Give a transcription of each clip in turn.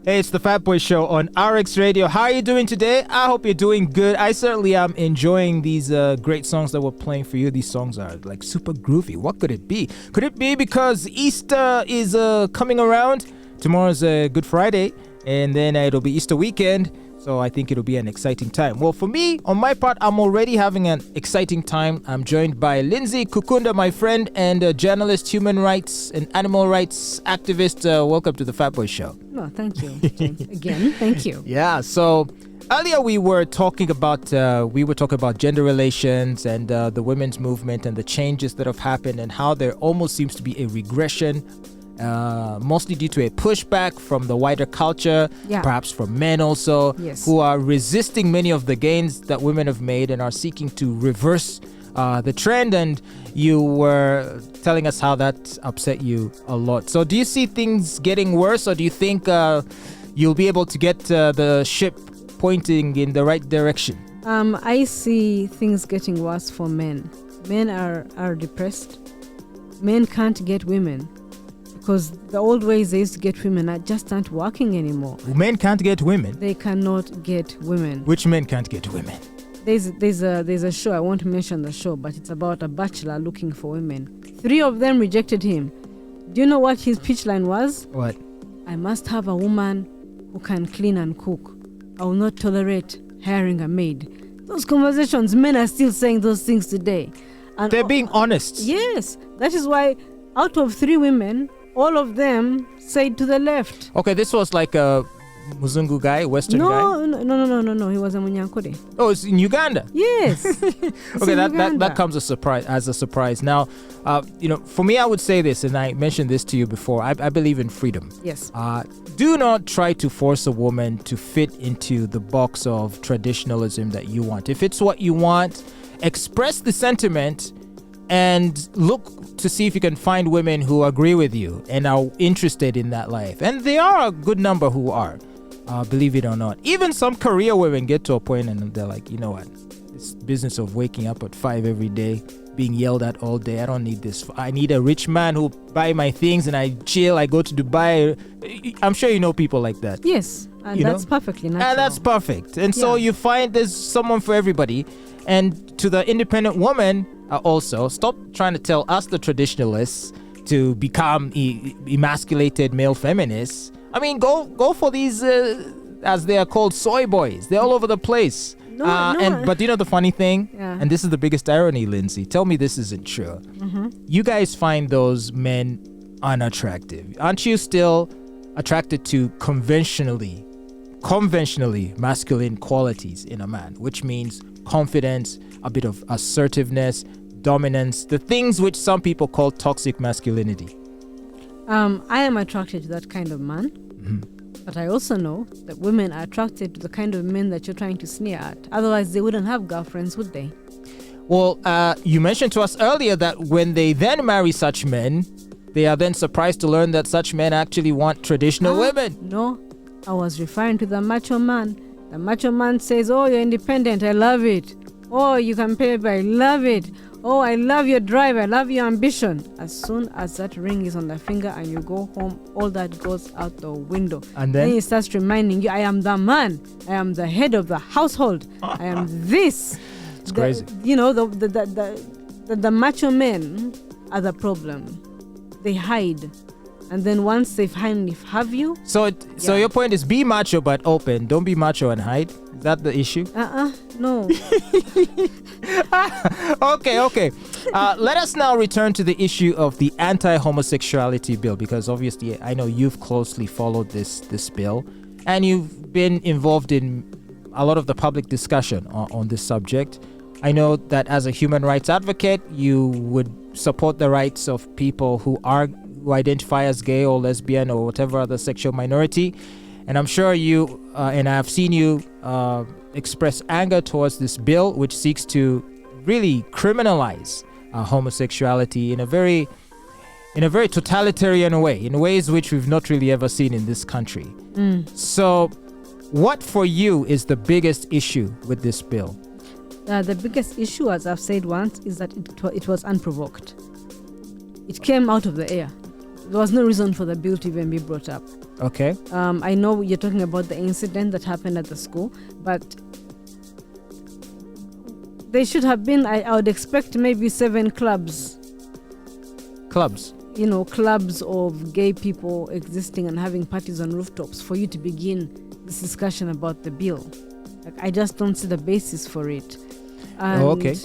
Hey, it's the Fatboy Show on RX Radio. How are you doing today? I hope you're doing good. I certainly am enjoying these great songs that we're playing for you. These songs are like super groovy. What could it be? Could it be because Easter is coming around? Tomorrow's Good Friday, and then it'll be Easter weekend. So I think it'll be an exciting time. Well, for me, on my part, I'm already having an exciting time. I'm joined by Lindsey Kukunda, my friend, and a journalist, human rights and animal rights activist. Welcome to the Fatboy Show. Oh, thank you. Again, thank you. Yeah, so earlier we were talking about gender relations and the women's movement and the changes that have happened and how there almost seems to be a regression. Mostly due to a pushback from the wider culture, perhaps from men also, who are resisting many of the gains that women have made and are seeking to reverse the trend. And you were telling us how that upset you a lot. So do you see things getting worse, or do you think you'll be able to get the ship pointing in the right direction? I see things getting worse for men. Men are depressed. Men can't get women. Because the old ways they used to get women just aren't working anymore. Men can't get women? They cannot get women. Which men can't get women? There's a show, I won't mention the show, but it's about a bachelor looking for women. 3 of them rejected him. Do you know what his pitch line was? What? I must have a woman who can clean and cook. I will not tolerate hiring a maid. Those conversations, men are still saying those things today. And they're being honest. Yes. That is why out of 3 women, all of them said to the left. Okay, this was like a Muzungu guy, Western guy? No. He was a Munyankore. Oh, it's in Uganda? Yes. Okay, that comes as a surprise. Now, for me, I would say this, and I mentioned this to you before. I believe in freedom. Yes. Do not try to force a woman to fit into the box of traditionalism that you want. If it's what you want, express the sentiment and look to see if you can find women who agree with you and are interested in that life. And there are a good number who are, believe it or not. Even some career women get to a point and they're like, you know what, this business of waking up at 5 every day, being yelled at all day, I don't need this. I need a rich man who buy my things and I chill, I go to Dubai. I'm sure you know people like that. Yes, and that's perfectly natural. And that's perfect. And so you find there's someone for everybody. And to the independent woman, also, stop trying to tell us, the traditionalists, to become emasculated male feminists. I mean, go for these, as they are called, soy boys. They're all over the place. But you know the funny thing? And this is the biggest irony, Lindsey. Tell me this isn't true. Mm-hmm. You guys find those men unattractive. Aren't you still attracted to conventionally masculine qualities in a man, which means confidence, a bit of assertiveness, dominance, the things which some people call toxic masculinity? I am attracted to that kind of man. Mm-hmm. But I also know that women are attracted to the kind of men that you're trying to sneer at. Otherwise, they wouldn't have girlfriends, would they? Well, you mentioned to us earlier that when they then marry such men, they are then surprised to learn that such men actually want traditional women. No, I was referring to the macho man. The macho man says, oh, you're independent, I love it. Oh, you can pay, but I love it. Oh, I love your drive, I love your ambition. As soon as that ring is on the finger and you go home, all that goes out the window. And then he starts reminding you, I am the man. I am the head of the household. I am this. It's crazy. The macho men are the problem. They hide. And then once they finally have you... So your point is be macho but open. Don't be macho and hide. Is that the issue? No. Okay. Let us now return to the issue of the Anti-Homosexuality Bill, because obviously I know you've closely followed this bill and you've been involved in a lot of the public discussion on this subject. I know that as a human rights advocate, you would support the rights of people who identify as gay or lesbian or whatever other sexual minority. And I'm sure you, and I've seen you express anger towards this bill, which seeks to really criminalize homosexuality in a very totalitarian way, in ways which we've not really ever seen in this country. So what for you is the biggest issue with this bill? The biggest issue, as I've said once, is that it was unprovoked. It came out of the air. there was no reason for the bill to even be brought up. Okay. I know you're talking about the incident that happened at the school, but they should have been, I would expect maybe 7 clubs. Clubs? Clubs of gay people existing and having parties on rooftops for you to begin this discussion about the bill. I just don't see the basis for it. And okay.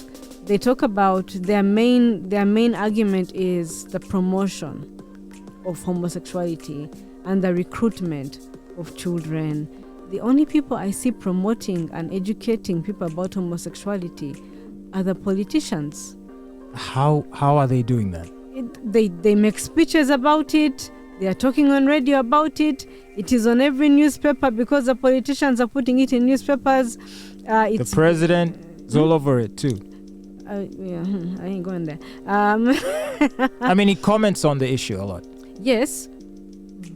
They talk about their main argument is the promotion of homosexuality and the recruitment of children. The only people I see promoting and educating people about homosexuality are the politicians. How are they doing that? They make speeches about it. They are talking on radio about it. It is on every newspaper because the politicians are putting it in newspapers. The president is all over it too. Yeah, I ain't going there. I mean, he comments on the issue a lot. Yes,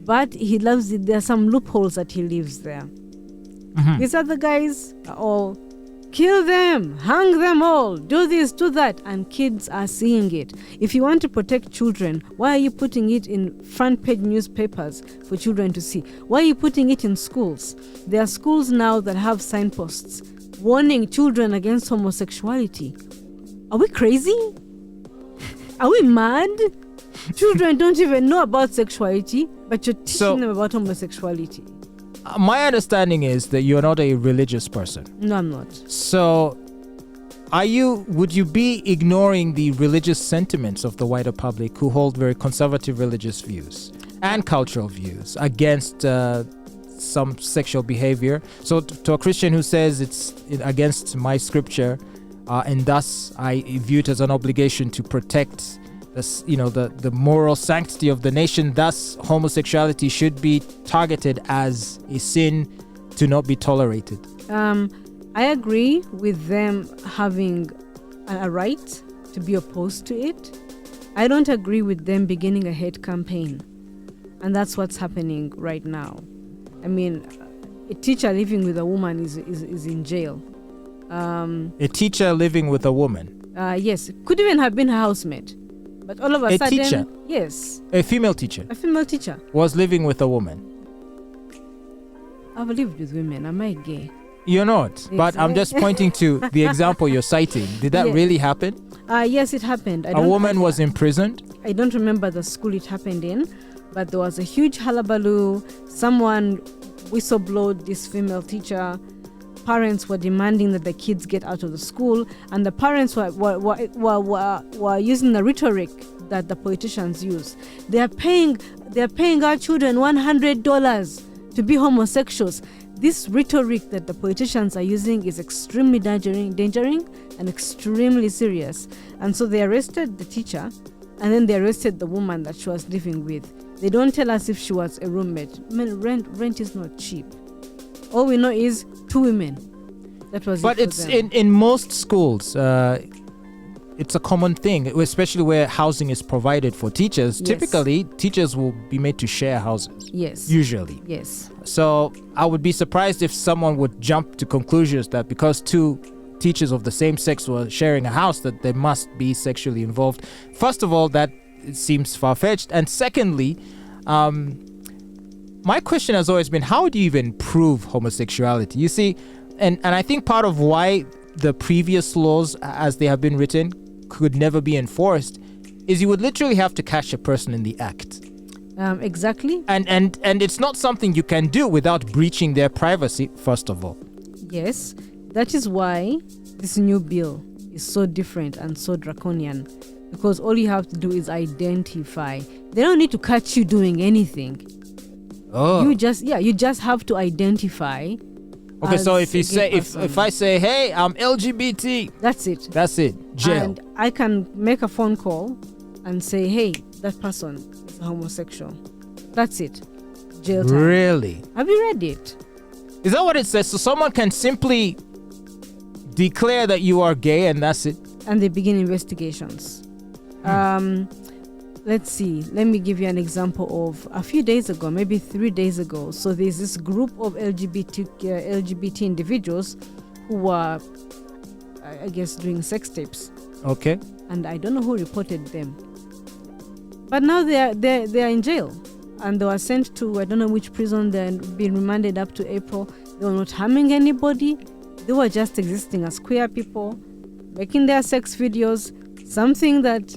but he loves it. There are some loopholes that he leaves there. Mm-hmm. These other guys are all, kill them, hang them all, do this, do that. And kids are seeing it. If you want to protect children, why are you putting it in front page newspapers for children to see? Why are you putting it in schools? There are schools now that have signposts warning children against homosexuality. Are we crazy? Are we mad? Children don't even know about sexuality, but you're teaching them about homosexuality. My understanding is that you're not a religious person. No, I'm not. So, would you be ignoring the religious sentiments of the wider public who hold very conservative religious views and cultural views against some sexual behavior? So, to a Christian who says it's against my scripture, and thus I view it as an obligation to protect the moral sanctity of the nation, thus homosexuality should be targeted as a sin to not be tolerated. I agree with them having a right to be opposed to it. I don't agree with them beginning a hate campaign, and that's what's happening right now. I mean, a teacher living with a woman is in jail. A teacher living with a woman? Yes, could even have been her housemate. But all of a sudden... teacher? Yes. A female teacher? A female teacher. Was living with a woman? I've lived with women. Am I gay? You're not. But I'm just pointing to the example you're citing. Did that really happen? Yes, it happened. A woman was imprisoned? I don't remember the school it happened in, but there was a huge hullabaloo. Someone whistleblowed this female teacher. Parents were demanding that the kids get out of the school, and the parents were using the rhetoric that the politicians use. They are paying our children $100 to be homosexuals. This rhetoric that the politicians are using is extremely endangering and extremely serious. And so they arrested the teacher, and then they arrested the woman that she was living with. They don't tell us if she was a roommate. I mean, rent is not cheap. All we know is 2 women. That was but it it's in most schools. It's a common thing, especially where housing is provided for teachers. Yes. Typically, teachers will be made to share houses. Yes. Usually. Yes. So I would be surprised if someone would jump to conclusions that because 2 teachers of the same sex were sharing a house, that they must be sexually involved. First of all, that it seems far-fetched. And secondly, my question has always been, how do you even prove homosexuality? You see, and I think part of why the previous laws as they have been written could never be enforced is you would literally have to catch a person in the act. Exactly. And it's not something you can do without breaching their privacy, first of all. Yes, that is why this new bill is so different and so draconian, because all you have to do is identify. They don't need to catch you doing anything. Oh. You just have to identify. Okay, so if I say, hey, I'm LGBT, that's it. Jail. And I can make a phone call and say, hey, that person is a homosexual. That's it. Jail time. Really? Have you read it? Is that what it says? So someone can simply declare that you are gay and that's it? And they begin investigations. Let's see. Let me give you an example of a few days ago, maybe 3 days ago. So there's this group of LGBT individuals who were, I guess, doing sex tapes. Okay. And I don't know who reported them. But now they are in jail, and they were sent to, I don't know which prison. They're being remanded up to April. They were not harming anybody. They were just existing as queer people, making their sex videos, something that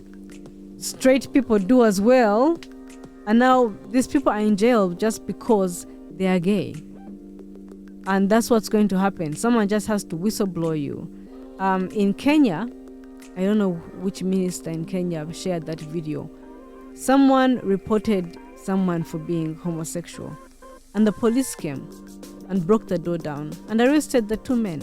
straight people do as well. And now these people are in jail just because they are gay. And that's what's going to happen. Someone just has to whistleblow you. In Kenya, I don't know which minister in Kenya shared that video. Someone reported someone for being homosexual, and the police came and broke the door down and arrested the two men.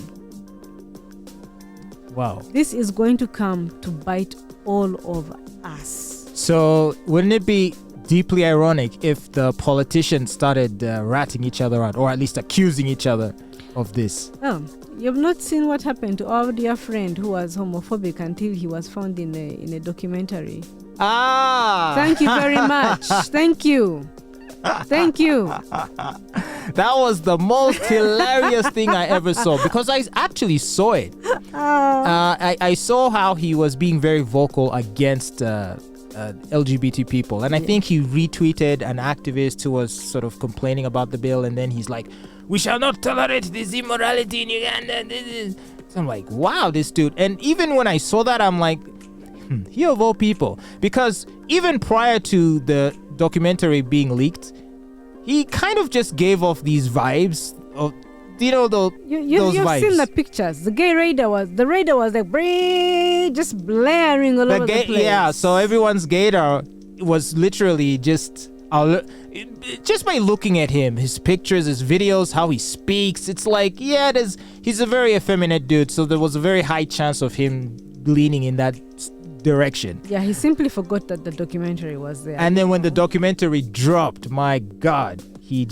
Wow. This is going to come to bite all of us. So wouldn't it be deeply ironic if the politicians started ratting each other out, or at least accusing each other of this? Oh, you've not seen what happened to our dear friend who was homophobic until he was found in a documentary. Thank you very much. Thank you. That was the most hilarious thing I ever saw, because I actually saw it. I saw how he was being very vocal against LGBT people, and I think he retweeted an activist who was sort of complaining about the bill, and then he's like, "We shall not tolerate this immorality in Uganda." So I'm like, wow, this dude. And even when I saw that, I'm like, he of all people, because even prior to the documentary being leaked, he kind of just gave off these vibes of, those you've vibes. Seen the pictures. The radar was like just blaring all over the place. Yeah, so everyone's gaydar was literally just by looking at him, his pictures, his videos, how he speaks, it's like, he's a very effeminate dude, so there was a very high chance of him leaning in that direction. Yeah, he simply forgot that the documentary was there. And then when the documentary dropped, my God, he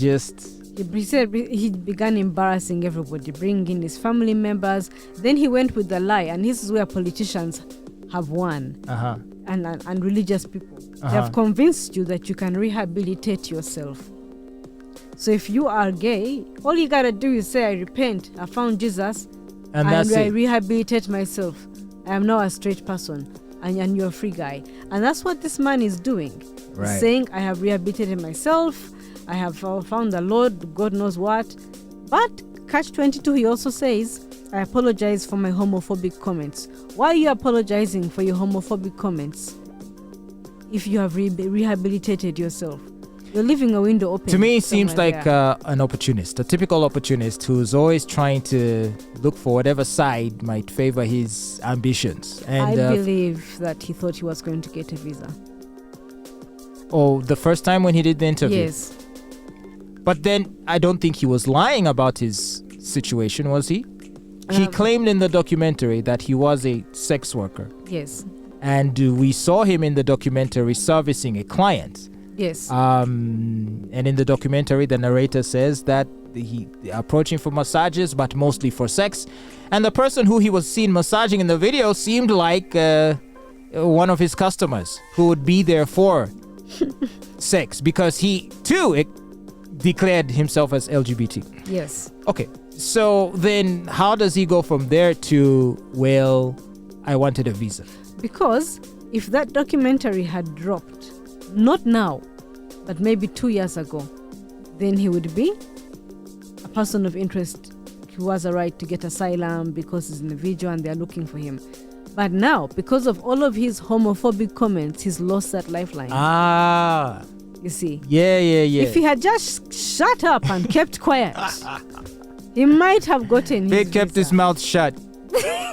began embarrassing everybody, bringing in his family members. Then he went with the lie, and this is where politicians have won. And religious people. They have convinced you that you can rehabilitate yourself. So if you are gay, all you gotta do is say, I repent, I found Jesus, and I rehabilitate myself. I am now a straight person, and you're a free guy. And that's what this man is doing. Right. He's saying, I have rehabilitated myself, I have found the Lord, God knows what. But Catch-22, he also says, I apologize for my homophobic comments. Why are you apologizing for your homophobic comments if you have rehabilitated yourself? You're leaving a window open. To me, he seems like an opportunist, a typical opportunist who's always trying to look for whatever side might favor his ambitions. And I believe that he thought he was going to get a visa. Oh, the first time when he did the interview? Yes. But then I don't think he was lying about his situation, was he? He claimed in the documentary that he was a sex worker. Yes. And we saw him in the documentary servicing a client. Yes. And in the documentary, the narrator says that he approaching for massages, but mostly for sex. And the person who he was seen massaging in the video seemed like one of his customers who would be there for sex, because he too declared himself as LGBT. Yes. Okay. So then how does he go from there to, well, I wanted a visa? Because if that documentary had dropped, not now, but maybe 2 years ago, then he would be a person of interest who has a right to get asylum because he's an individual and they're looking for him. But now, because of all of his homophobic comments, he's lost that lifeline. You see? Yeah. If he had just shut up and kept quiet, he might have gotten his He kept visa. his mouth shut.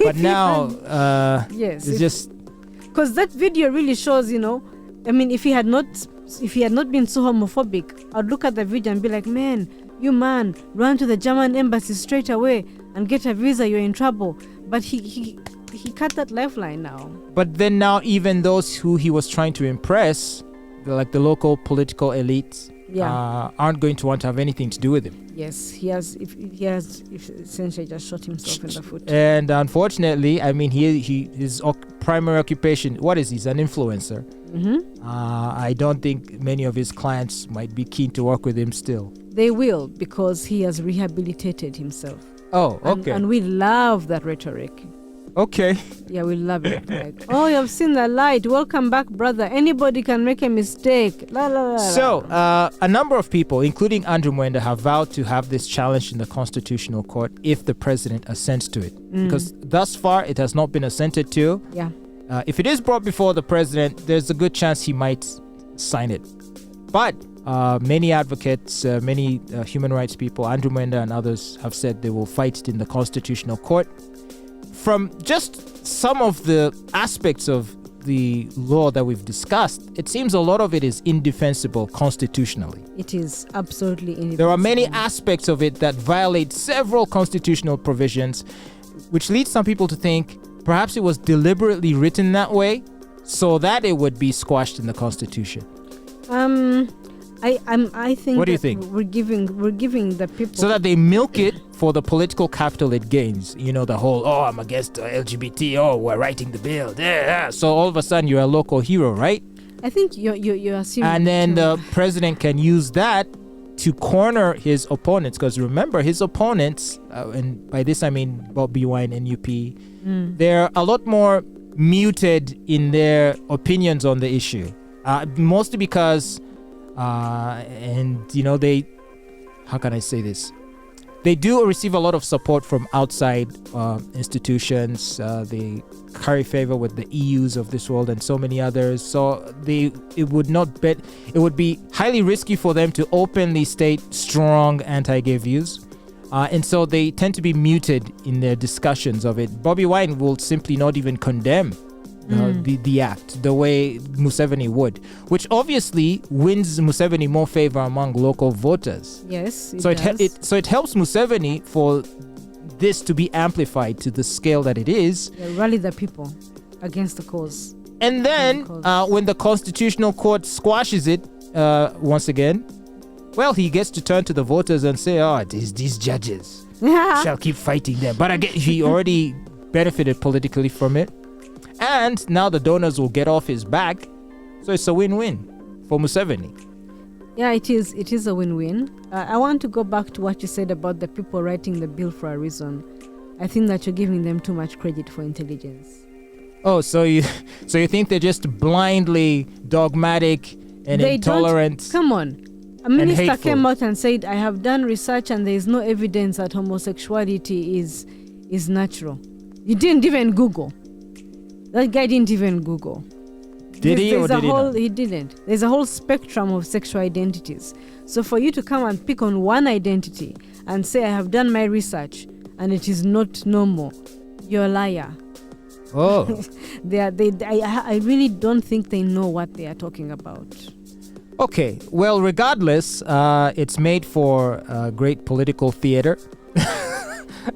But now, yes, it's just... Because that video really shows, if he had not been so homophobic, I'd look at the video and be like, man, run to the German embassy straight away and get a visa, you're in trouble. But he cut that lifeline now. But then now even those who he was trying to impress, like the local political elites, aren't going to want to have anything to do with him. Yes, he has essentially just shot himself in the foot. And unfortunately, his primary occupation, what is he? He's an influencer. Mm-hmm. I don't think many of his clients might be keen to work with him still. They will, because he has rehabilitated himself. Oh, okay. And we love that rhetoric. Okay. Yeah, we love it. Like, oh, you've seen the light. Welcome back, brother. Anybody can make a mistake. La, la, la, la. So, a number of people, including Andrew Mwenda, have vowed to have this challenged in the Constitutional Court if the president assents to it. Because thus far, it has not been assented to. Yeah. If it is brought before the president, there's a good chance he might sign it. But many advocates, many human rights people, Andrew Mwenda and others, have said they will fight it in the Constitutional Court. From just some of the aspects of the law that we've discussed, it seems a lot of it is indefensible constitutionally. It is absolutely indefensible. There are many aspects of it that violate several constitutional provisions, which leads some people to think perhaps it was deliberately written that way so that it would be squashed in the Constitution. I think. What do you think? We're giving the people so that they milk it for the political capital it gains. You know, the whole, oh, I'm against LGBT, oh, we're writing the bill. Yeah. So all of a sudden you're a local hero, right? I think you're assuming. And then the president can use that to corner his opponents. Because remember, his opponents, and by this I mean Bobby Wine, NUP, they're a lot more muted in their opinions on the issue. Mostly because, they, how can I say this? They do receive a lot of support from outside institutions. They curry favor with the EUs of this world and so many others. So it would be highly risky for them to openly state strong anti-gay views. And so they tend to be muted in their discussions of it. Bobby Wine will simply not even condemn the act the way Museveni would, which obviously wins Museveni more favor among local voters. Yes, so it helps Museveni for this to be amplified to the scale that it is. Rally the people against the cause. And then when the Constitutional Court squashes it once again, well, he gets to turn to the voters and say, oh, these judges shall keep fighting them. But again, he already benefited politically from it. And now the donors will get off his back. So it's a win-win for Museveni. Yeah, it is. It is a win-win. I want to go back to what you said about the people writing the bill for a reason. I think that you're giving them too much credit for intelligence. Oh, so you think they're just blindly dogmatic and intolerant? Come on. A minister came out and said, I have done research and there is no evidence that homosexuality is natural. You didn't even Google. That guy didn't even Google. Did he or did he not? He didn't. There's a whole spectrum of sexual identities. So for you to come and pick on one identity and say, I have done my research and it is not normal, you're a liar. Oh. I really don't think they know what they are talking about. Okay. Well, regardless, it's made for great political theater.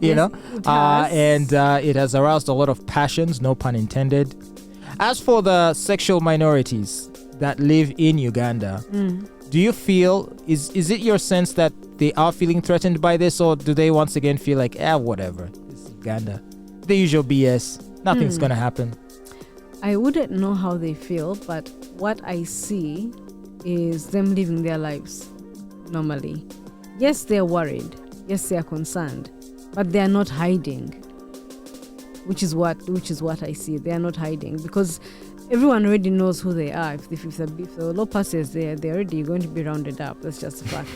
you know, and it has aroused a lot of passions, no pun intended. As for the sexual minorities that live in Uganda, do you feel, is it your sense that they are feeling threatened by this, or do they once again feel like, whatever, it's Uganda, the usual BS, nothing's gonna happen? I wouldn't know how they feel, but what I see is them living their lives normally. Yes, they're worried. Yes, they are concerned. But they are not hiding, which is what I see. They are not hiding because everyone already knows who they are. If the law passes, they're already going to be rounded up. That's just a fact.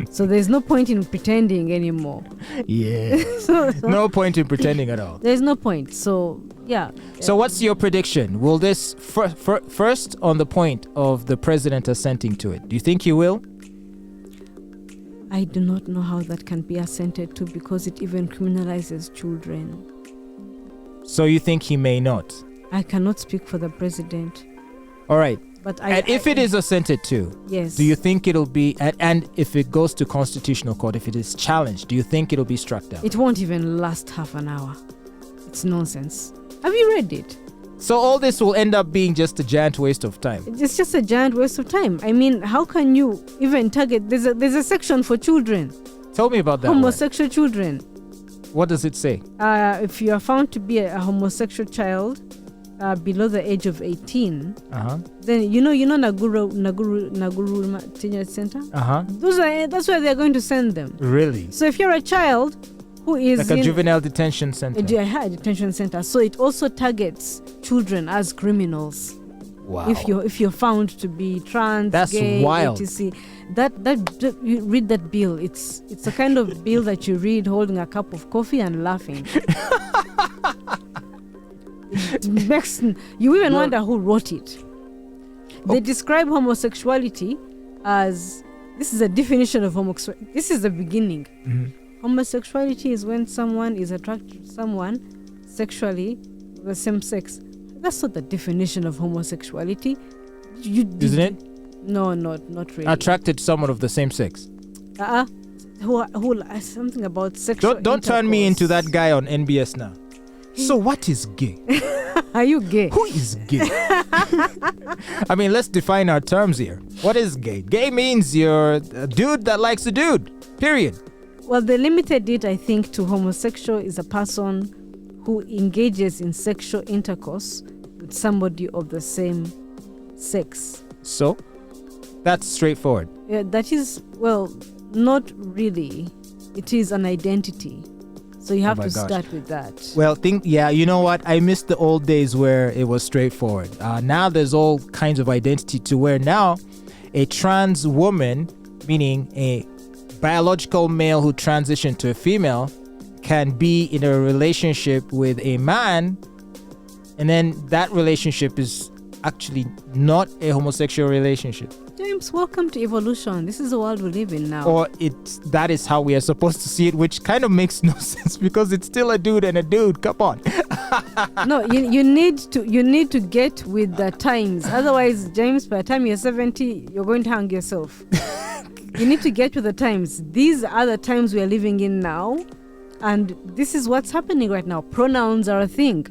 So there's no point in pretending anymore. Yeah. so no point in pretending at all. There's no point. So yeah. So what's your prediction? Will this first on the point of the president assenting to it? Do you think he will? I do not know how that can be assented to because it even criminalizes children. So you think he may not? I cannot speak for the president. All right. But if it is assented to, yes. Do you think it'll be, and if it goes to Constitutional Court, if it is challenged, do you think it'll be struck down? It won't even last half an hour. It's nonsense. Have you read it? So all this will end up being just a giant waste of time. It's just a giant waste of time. I mean, how can you even target? There's a section for children. Tell me about that. Homosexual children. What does it say? If you are found to be a homosexual child below the age of 18, then you know Naguru Teenage Center. That's where they're going to send them. Really? So if you're a child who is like a in juvenile detention center. a detention center. So it also targets children as criminals. Wow. If you're found to be trans, That's gay, wild. etc. That you read that bill. It's a kind of bill that you read holding a cup of coffee and laughing. It makes you even wonder who wrote it. They describe homosexuality as, this is a definition of homosexuality. This is the beginning. Homosexuality is when someone is attracted to someone sexually of the same sex. That's not the definition of homosexuality. Isn't it? No, not really. Attracted to someone of the same sex. Who something about sexual Don't turn me intercourse. into that guy on NBS now. So what is gay? Are you gay? Who is gay? I mean, let's define our terms here. What is gay? Gay means you're a dude that likes a dude. Period. Well, they limited it, I think, to homosexual is a person who engages in sexual intercourse with somebody of the same sex. So that's straightforward. Yeah, that is, well, not really. It is an identity. So you have my to gosh. start with that. Well, you know what? I miss the old days where it was straightforward. Now there's all kinds of identity to where now a trans woman, meaning a biological male who transitioned to a female, can be in a relationship with a man, and then that relationship is actually not a homosexual relationship. James, welcome to evolution. This is the world we live in now. Or that is how we are supposed to see it, which kind of makes no sense because it's still a dude and a dude. Come on. No, you need to get with the times. Otherwise, James, by the time you're 70, you're going to hang yourself. You need to get with the times. These are the times we are living in now, and this is what's happening right now. Pronouns are a thing.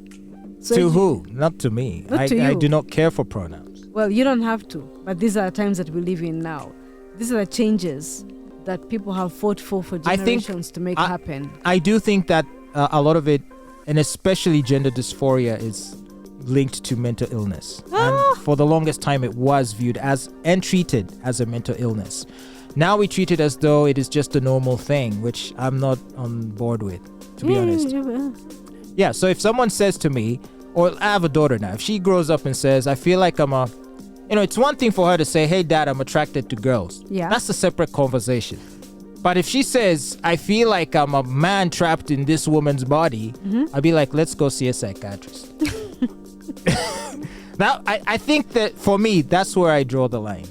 So to who? Not to me. Not to you. I do not care for pronouns. Well, you don't have to, but these are the times that we live in now. These are the changes that people have fought for generations to make happen. I do think that a lot of it, and especially gender dysphoria, is linked to mental illness. And for the longest time, it was viewed as and treated as a mental illness. Now we treat it as though it is just a normal thing, which I'm not on board with, to be honest. Yeah, so if someone says to me, or I have a daughter now, if she grows up and says, I feel like it's one thing for her to say, hey, dad, I'm attracted to girls. Yeah. That's a separate conversation. But if she says, I feel like I'm a man trapped in this woman's body, I'd be like, let's go see a psychiatrist. Now, I think that for me, that's where I draw the line.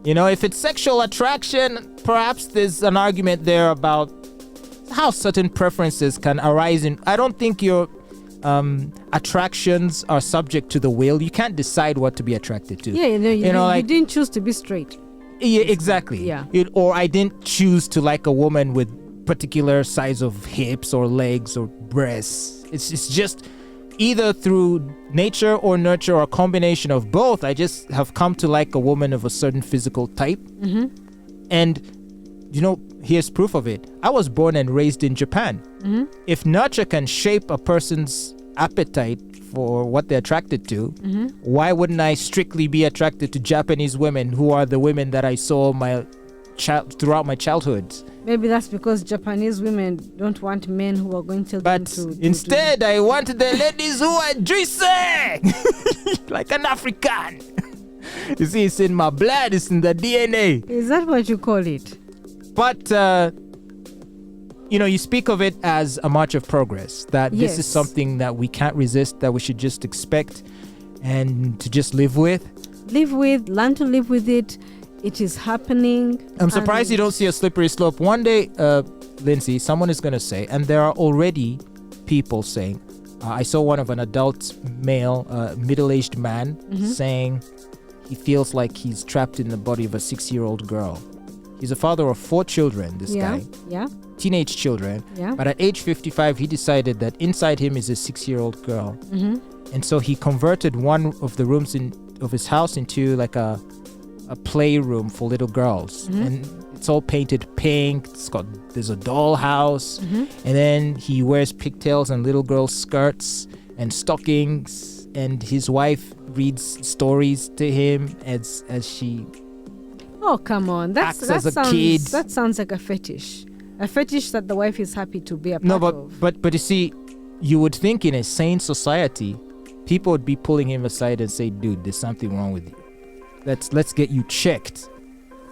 If it's sexual attraction, perhaps there's an argument there about how certain preferences can arise in. I don't think your attractions are subject to the will. You can't decide what to be attracted to. Yeah, you didn't choose to be straight. Yeah, exactly. Yeah. Or I didn't choose to like a woman with particular size of hips or legs or breasts. It's just either through nature or nurture or a combination of both. I just have come to like a woman of a certain physical type. And here's proof of it. I was born and raised in Japan. If nurture can shape a person's appetite for what they're attracted to, why wouldn't I strictly be attracted to Japanese women who are the women that I saw throughout my childhood? Maybe that's because Japanese women don't want men who are going to tell them to... But instead, I want the ladies who are juicy! Like an African. You see, it's in my blood, it's in the DNA. Is that what you call it? But, you speak of it as a march of progress, that this is something that we can't resist, that we should just expect and to just live with. Learn to live with it. It is happening. I'm surprised you don't see a slippery slope. One day, Lindsey, someone is going to say, and there are already people saying, I saw one of an adult male, middle-aged man saying he feels like he's trapped in the body of a 6-year-old girl. He's a father of 4 children, this guy. Yeah. Teenage children. Yeah. But at age 55, he decided that inside him is a 6-year-old girl. And so he converted one of the rooms of his house into like a playroom for little girls. And it's all painted pink. There's a dollhouse. And then he wears pigtails and little girl skirts and stockings. And his wife reads stories to him as she... Oh, come on. That sounds like a fetish. A fetish that the wife is happy to be a part No, of. but you see, you would think in a sane society, people would be pulling him aside and say, dude, there's something wrong with you. Let's get you checked.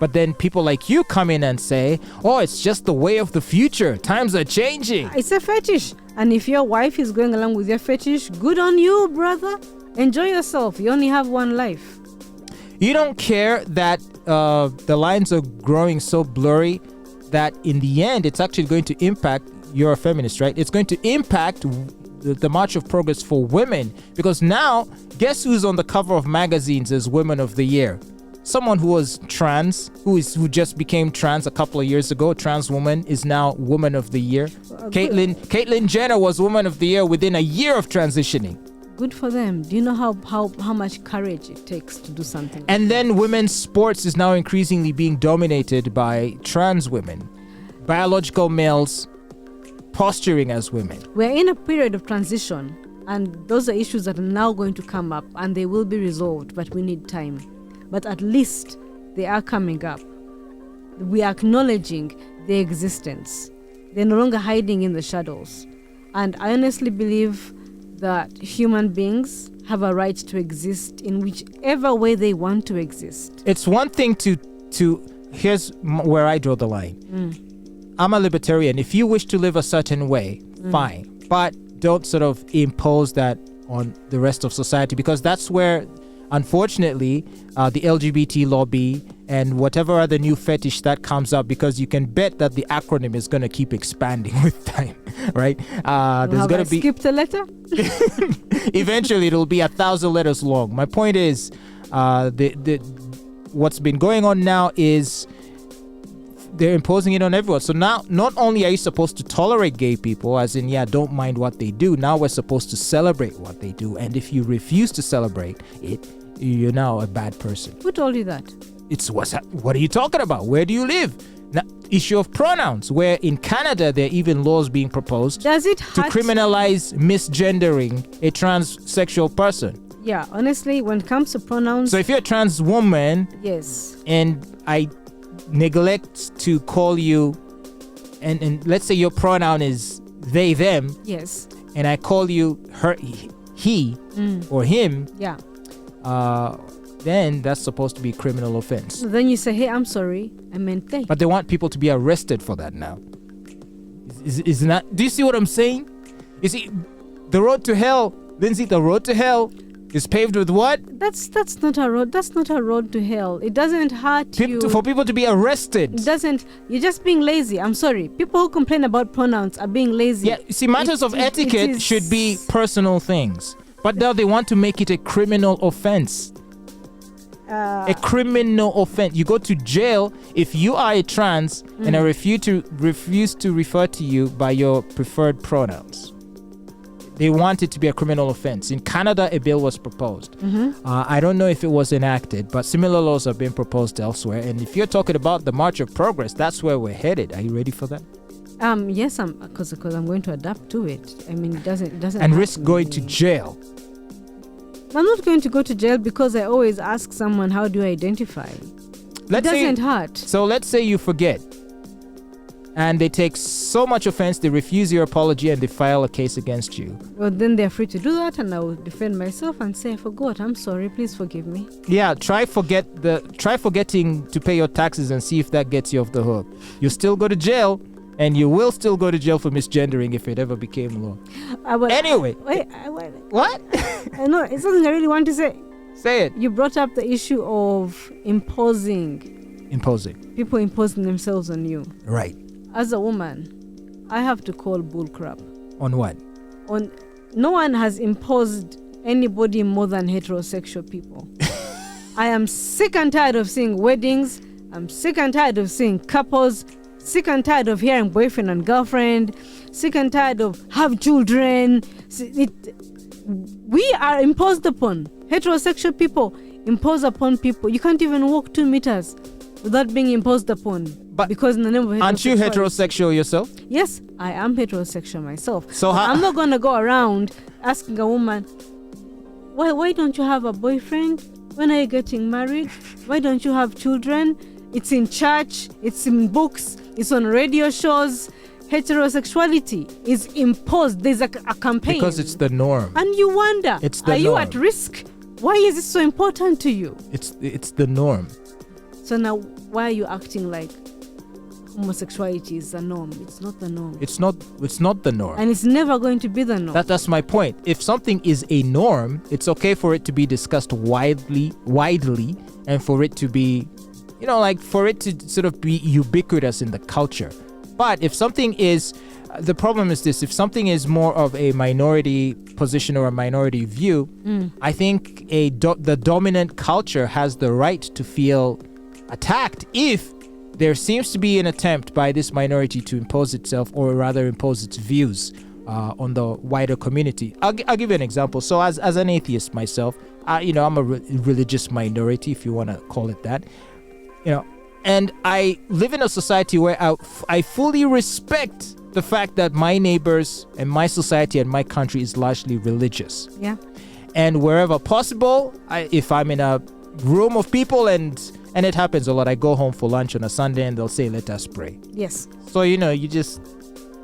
But then people like you come in and say, oh, it's just the way of the future. Times are changing. It's a fetish. And if your wife is going along with your fetish, good on you, brother. Enjoy yourself. You only have one life. You don't care that the lines are growing so blurry that in the end, it's actually going to impact, you're a feminist, right? It's going to impact the March of Progress for women. Because now, guess who's on the cover of magazines as Women of the Year? Someone who was trans, who just became trans a couple of years ago, a trans woman, is now Woman of the Year. Caitlyn Jenner was Woman of the Year within a year of transitioning. Good for them. Do you know how much courage it takes to do something? And then women's sports is now increasingly being dominated by trans women, biological males posturing as women. We're in a period of transition, and those are issues that are now going to come up, and they will be resolved, but we need time. But at least they are coming up. We are acknowledging their existence. They're no longer hiding in the shadows. And I honestly believe that human beings have a right to exist in whichever way they want to exist. It's one thing to here's where I draw the line. I'm a libertarian. If you wish to live a certain way, fine. But don't sort of impose that on the rest of society, because that's where, unfortunately, the LGBT lobby and whatever other new fetish that comes up, because you can bet that the acronym is going to keep expanding with time, right? There's going to be skipped a letter. Eventually, it'll be 1,000 letters long. My point is, what's been going on now is they're imposing it on everyone. So now, not only are you supposed to tolerate gay people, as in, don't mind what they do. Now we're supposed to celebrate what they do. And if you refuse to celebrate it, you're now a bad person. Who told you that? What are you talking about? Where do you live? Now, issue of pronouns, where in Canada, there are even laws being proposed to criminalize misgendering a transsexual person. Yeah, honestly, when it comes to pronouns... So if you're a trans woman... Yes. And I neglect to call you, and let's say your pronoun is they, them. Yes. And I call you her, he, or him. Yeah. Then that's supposed to be a criminal offense. So then you say, hey, I'm sorry, I meant they. But they want people to be arrested for that now. Isn't that? Do you see what I'm saying? You see, the road to hell, Lindsay, the road to hell is paved with what? That's not a road. That's not a road to hell. It doesn't hurt you. For people to be arrested. It doesn't. You're just being lazy. I'm sorry. People who complain about pronouns are being lazy. Yeah, see, matters of etiquette should be personal things. But now they want to make it a criminal offense. A criminal offense. You go to jail if you are a trans and I refuse to refer to you by your preferred pronouns. They want it to be a criminal offense. In Canada, a bill was proposed. I don't know if it was enacted, but similar laws have been proposed elsewhere. And if you're talking about the March of Progress, that's where we're headed. Are you ready for that? Yes, because I'm going to adapt to it. I mean, it doesn't. And risk going to jail. I'm not going to go to jail because I always ask someone, how do you identify? It doesn't hurt. So let's say you forget. And they take so much offense, they refuse your apology and they file a case against you. Well, then they're free to do that, and I will defend myself and say, I forgot. I'm sorry. Please forgive me. Yeah, try forgetting to pay your taxes and see if that gets you off the hook. You still go to jail, and you will still go to jail for misgendering if it ever became law. Anyway. What? No, it's something I really want to say. Say it. You brought up the issue of imposing. People imposing themselves on you. Right. As a woman, I have to call bullcrap. On what? No one has imposed anybody more than heterosexual people. I am sick and tired of seeing weddings. I'm sick and tired of seeing couples. Sick and tired of hearing boyfriend and girlfriend. Sick and tired of have children. We are imposed upon. Heterosexual people impose upon people. You can't even walk 2 meters without being imposed upon. But because in the name of aren't you heterosexual yourself? Yes, I am heterosexual myself. So I'm not going to go around asking a woman, why don't you have a boyfriend? When are you getting married? Why don't you have children? It's in church. It's in books. It's on radio shows. Heterosexuality is imposed. There's a campaign. Because it's the norm. And you wonder, It's the are you norm. at risk? Why is it so important to you? It's the norm. So now, why are you acting like homosexuality is the norm? It's not the norm. It's not the norm. And it's never going to be the norm. That's my point. If something is a norm, it's okay for it to be discussed widely, and for it to be, like for it to sort of be ubiquitous in the culture. But if something is, the problem is this: if something is more of a minority position or a minority view, I think the dominant culture has the right to feel attacked if there seems to be an attempt by this minority to impose itself, or rather impose its views on the wider community. I'll give you an example. So as an atheist myself, I'm a religious minority, if you want to call it that, and I live in a society where I fully respect the fact that my neighbors and my society and my country is largely religious. Yeah. And wherever possible, if I'm in a room of people and it happens a lot, I go home for lunch on a Sunday and they'll say, let us pray. Yes. So, you just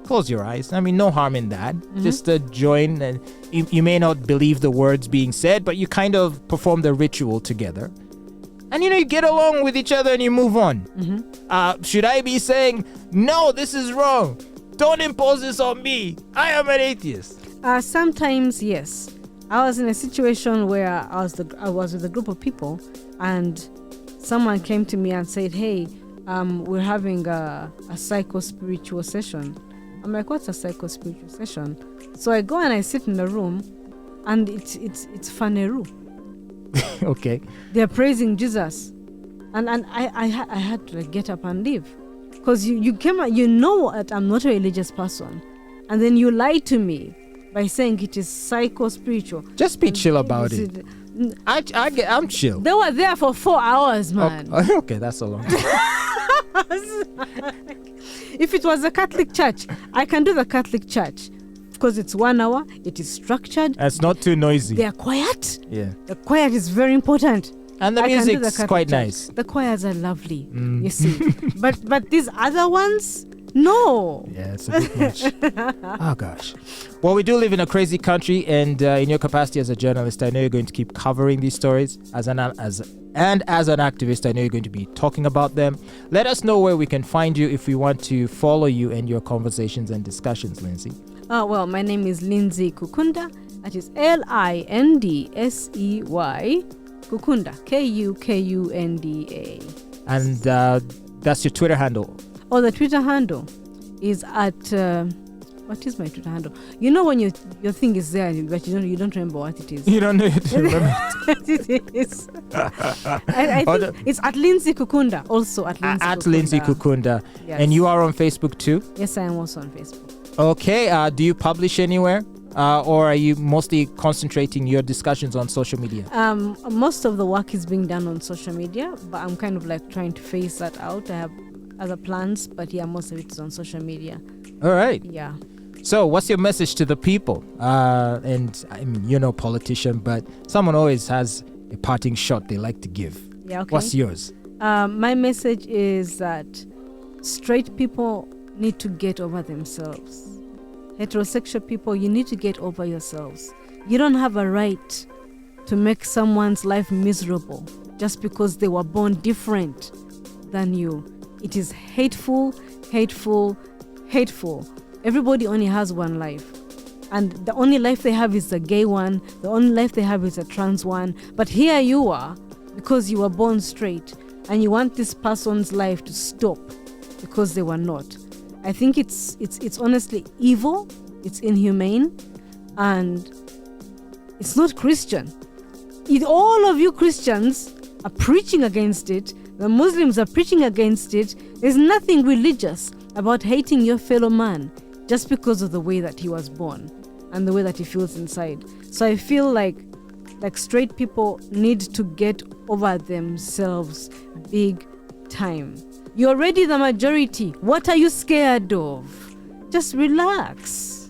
close your eyes. I mean, no harm in that. Just join, and you may not believe the words being said, but you kind of perform the ritual together. And, you get along with each other and you move on. Should I be saying, no, this is wrong? Don't impose this on me. I am an atheist. Sometimes, yes. I was in a situation where I was with a group of people, and someone came to me and said, hey, we're having a psycho-spiritual session. I'm like, what's a psycho-spiritual session? So I go and I sit in the room, and it's Faneru. Okay. They're praising Jesus. And I had to get up and leave. Because you came out, that I'm not a religious person. And then you lied to me by saying it is psycho-spiritual. Just be chill about it. I'm chill. They were there for 4 hours, man. Okay, that's a long time. If it was a Catholic church, I can do the Catholic church. Because it's 1 hour, it is structured. And it's not too noisy. They are quiet. Yeah. The quiet is very important. And the music's quite nice. The choirs are lovely, you see. But these other ones, no. Yeah, it's a bit much. Oh, gosh. Well, we do live in a crazy country, and in your capacity as a journalist, I know you're going to keep covering these stories. As an activist, I know you're going to be talking about them. Let us know where we can find you if we want to follow you and your conversations and discussions, Lindsey. Well, my name is Lindsey Kukunda. That is Lindsey Kukunda, Kukunda. And that's your Twitter handle. Oh, the Twitter handle is at what is my Twitter handle? When your thing is there, but you don't remember what it is. You don't know it. Remember it is. I think it's at Lindsey Kukunda. Also at Lindsey Kukunda. At Lindsey Kukunda. Yes. And you are on Facebook too? Yes, I am also on Facebook. Okay. Do you publish anywhere? Or are you mostly concentrating your discussions on social media? Most of the work is being done on social media, but I'm kind of like trying to phase that out. I have other plans, but yeah, most of it is on social media. All right. Yeah. So what's your message to the people? And I mean, you're no politician, but someone always has a parting shot they like to give. Yeah, okay. What's yours? My message is that straight people need to get over themselves. Heterosexual people, you need to get over yourselves. You don't have a right to make someone's life miserable just because they were born different than you. It is hateful, hateful, hateful. Everybody only has one life. And the only life they have is the gay one. The only life they have is a trans one. But here you are, because you were born straight, and you want this person's life to stop because they were not. I think it's honestly evil, it's inhumane, and it's not Christian. All of you Christians are preaching against it. The Muslims are preaching against it. There's nothing religious about hating your fellow man just because of the way that he was born and the way that he feels inside. So I feel like straight people need to get over themselves big time. You're already the majority. What are you scared of? Just relax.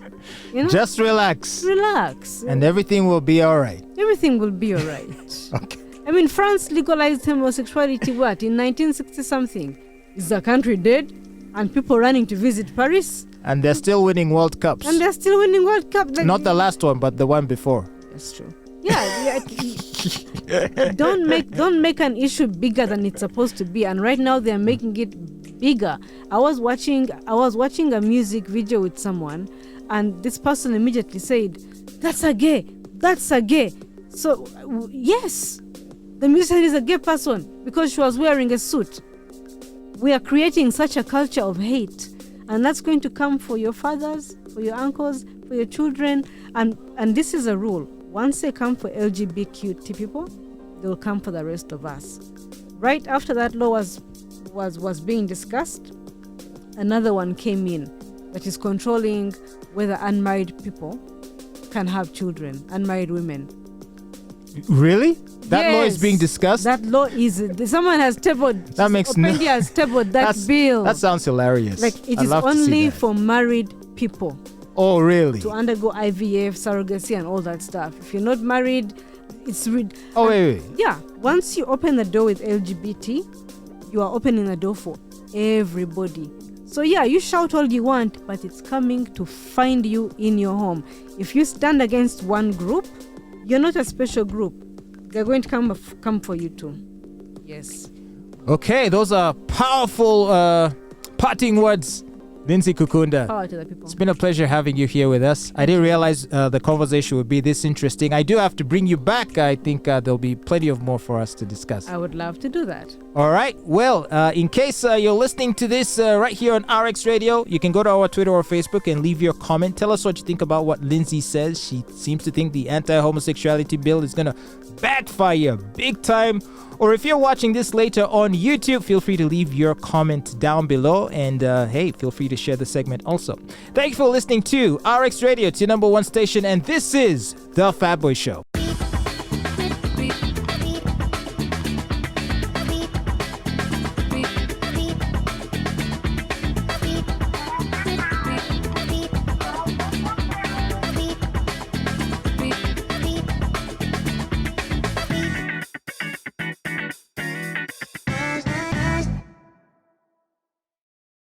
Just relax. Relax. And everything will be all right. Everything will be all right. Okay. I mean, France legalized homosexuality, what, in 1960-something? Is the country dead? and people running to visit Paris. And they're still winning World Cups. And they're still winning World Cup. Not the last one, but the one before. That's true. Yeah. Don't make an issue bigger than it's supposed to be. And right now they're making it bigger. I was watching a music video with someone, and this person immediately said, "That's a gay. That's a gay." So yes, the musician is a gay person because she was wearing a suit. We are creating such a culture of hate, and that's going to come for your fathers, for your uncles, for your children, and this is a rule. Once they come for LGBTQ people, they'll come for the rest of us. Right after that law was being discussed, another one came in that is controlling whether unmarried people can have children, unmarried women. Really? That law is being discussed? That law is... Someone has tabled... That makes Opendia has tabled that bill. That sounds hilarious. Like, it is only for married people. Oh, really? To undergo IVF, surrogacy, and all that stuff. If you're not married, it's... wait. Yeah. Once you open the door with LGBT, you are opening the door for everybody. So yeah, you shout all you want, but it's coming to find you in your home. If you stand against one group, you're not a special group. They're going to come for you too. Yes. Okay, those are powerful parting words. Lindsey Kukunda, Power to the people. It's been a pleasure having you here with us. I didn't realize the conversation would be this interesting. I do have to bring you back. I think there'll be plenty of more for us to discuss. I would love to do that. All right. Well, in case you're listening to this right here on RX Radio, you can go to our Twitter or Facebook and leave your comment. Tell us what you think about what Lindsey says. She seems to think the anti-homosexuality bill is going to backfire big time. Or if you're watching this later on YouTube, feel free to leave your comment down below. And hey, feel free to share the segment also. Thank you for listening to RX Radio. It's your #1 station. And this is The Fatboy Show.